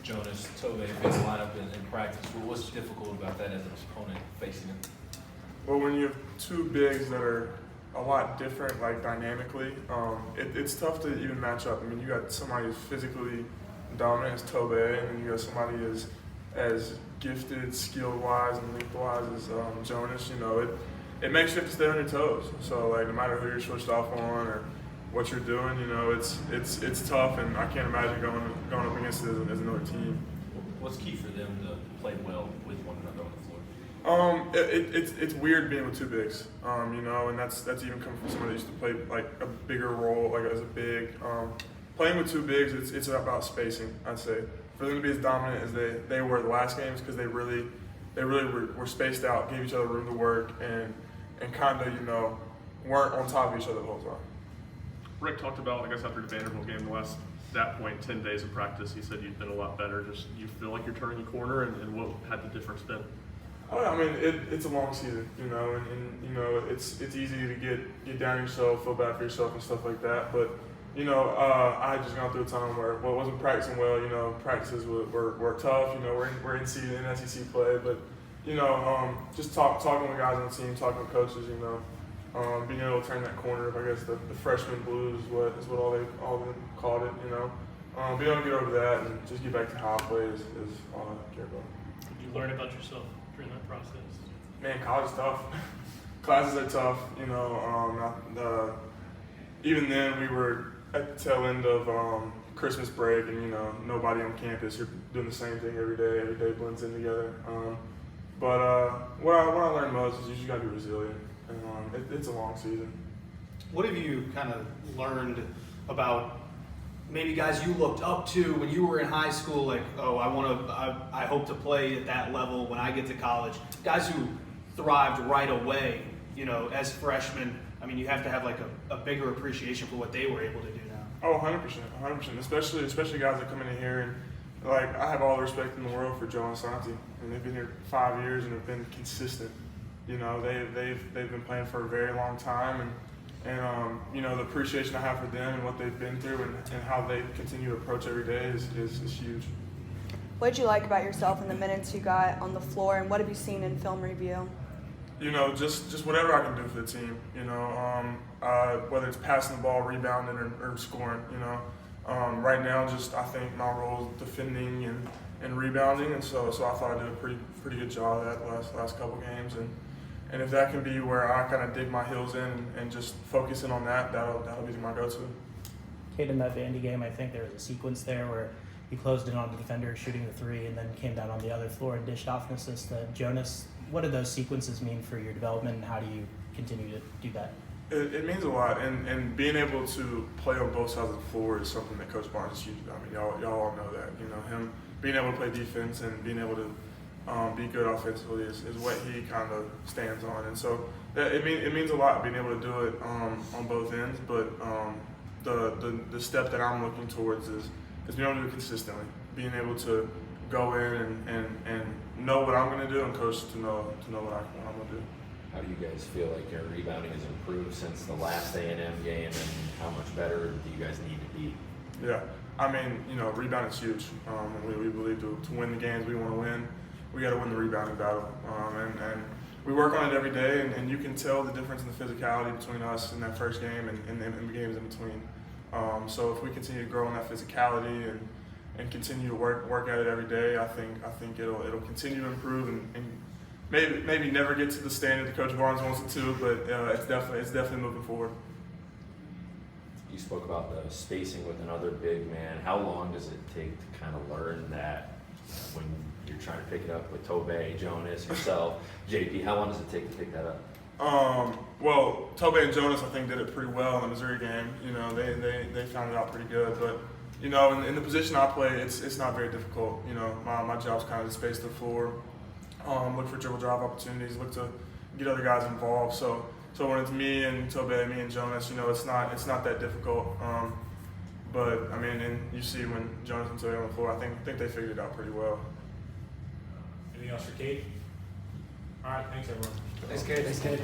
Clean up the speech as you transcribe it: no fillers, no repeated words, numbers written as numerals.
Jonas, Tobe face line up in practice. What's difficult about that as an opponent facing him? Well, when you have two bigs that are a lot different, like dynamically, it's tough to even match up. I mean, you got somebody who's physically dominant as Tobe, and then you got somebody as gifted, skill-wise and length-wise as Jonas. You know, it makes you have to stay on your toes. So, like, no matter who you're switched off on or what you're doing, you know, it's tough, and I can't imagine going up against it as another team. What's key for them to play well with one another on the floor? It's weird being with two bigs, you know, and that's even coming from somebody that used to play like a bigger role, like as a big. Playing with two bigs, it's about spacing. I'd say for them to be as dominant as they were the last games, because they really were spaced out, gave each other room to work, and kind of, you know, weren't on top of each other the whole time. Rick talked about, I guess, after the Vanderbilt game, that point, 10 days of practice, he said you've been a lot better. Just you feel like you're turning the corner, and what had the difference been? Oh, I mean, it's a long season, you know, and you know, it's easy to get down on yourself, feel bad for yourself and stuff like that. But you know, I had just gone through a time where I wasn't practicing well. You know, practices were tough. You know, we're in season in SEC play, but you know, just talking with guys on the team, talking with coaches, you know, being able to turn that corner. I guess the freshman blues is what all they called it. You know, being able to get over that and just get back to how I play is all I care about. Did you learn about yourself during that process? Man, college is tough. Classes are tough. You know, even then we were at the tail end of Christmas break, and you know, nobody on campus. You're doing the same thing every day. Every day blends in together. But what I learned most is you just gotta be resilient, and it's a long season. What have you kind of learned about maybe guys you looked up to when you were in high school? Like, oh, I hope to play at that level when I get to college. Guys who thrived right away, you know, as freshmen. I mean, you have to have like a bigger appreciation for what they were able to do now. Oh, 100%. Especially guys that come in here, and like, I have all the respect in the world for Joe and Santi, and they've been here 5 years and have been consistent. You know, they've been playing for a very long time, and you know, the appreciation I have for them and what they've been through and how they continue to approach every day is huge. What did you like about yourself in the minutes you got on the floor, and what have you seen in film review? You know, just whatever I can do for the team. You know, whether it's passing the ball, rebounding, or scoring. You know, right now, I think my role is defending and rebounding, and so I thought I did a pretty good job of that last couple games, and if that can be where I kind of dig my heels in and just focus in on that'll be my go-to. Cade, in that Vandy game, I think there was a sequence there where he closed in on the defender shooting the three and then came down on the other floor and dished off an assist to Jonas. What do those sequences mean for your development, and how do you continue to do that? It means a lot, and being able to play on both sides of the floor is something that Coach Barnes is huge about. I mean, y'all all know that. You know, him being able to play defense and being able to be good offensively is what he kind of stands on, and so it means a lot being able to do it on both ends. But the step that I'm looking towards is being able to do it consistently, being able to go in and know what I'm going to do, and coach to know what I'm going to do. How do you guys feel like your rebounding has improved since the last A&M game, and how much better do you guys need to be? Yeah, I mean, you know, rebounding is huge. We believe to win the games we want to win, we got to win the rebounding battle, and we work on it every day, and you can tell the difference in the physicality between us in that first game and the games in between. So if we continue to grow in that physicality and continue to work at it every day, I think it'll continue to improve and maybe never get to the standard that Coach Barnes wants it to, but it's definitely moving forward. You spoke about the spacing with another big man. How long does it take to kind of learn that when you're trying to pick it up with Tobe, Jonas, yourself, JP? How long does it take to pick that up? Well, Tobe and Jonas, I think, did it pretty well in the Missouri game. You know, they found it out pretty good. But you know, in the position I play, it's not very difficult. You know, my job's kind of to space the floor, look for dribble drive opportunities, look to get other guys involved. So when it's me and Tobe, me and Jonas, you know, it's not that difficult. But I mean, and you see when Jonas and Tobe on the floor, I think they figured it out pretty well. Anything else for Cade? All right, thanks everyone. Thanks, Cade.